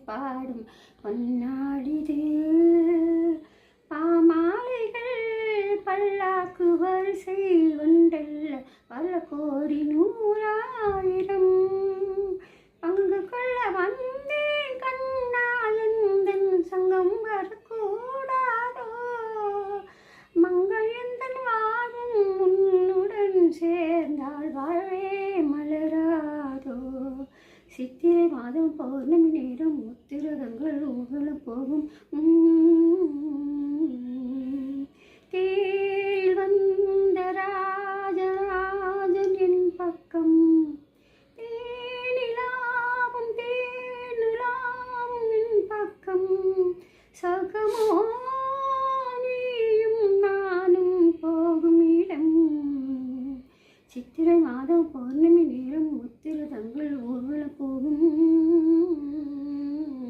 பாடும் பொன்னாடிது. பாமாலைகள் பல்லாக்கு வரிசை ஒன்றல்ல பல கோடி நூறாயிரம் பங்கு கொள்ள வந்தேன் கண்ணால் எந்தன் சங்கம் வரக்கூடாதோ. மங்கையந்தன் வாழும் உன்னுடன் சேர்ந்தால் வாழ்வே மலராதோ. சித்திரை மாதம் பௌர்ணமி நேரம் முத்திரதங்கள் ஊர்வலம் போகும். தேரில் வந்த ராஜராஜன் என் பக்கம் தேனிலாவும் தேனிலாவும் என் பக்கம் சகமோ நீயும் நானும் போகும் இடம். சித்திரை மாதம் பௌர்ணமி நேரம் முத்திரதங்கள் ஊர்வலம் போகும்.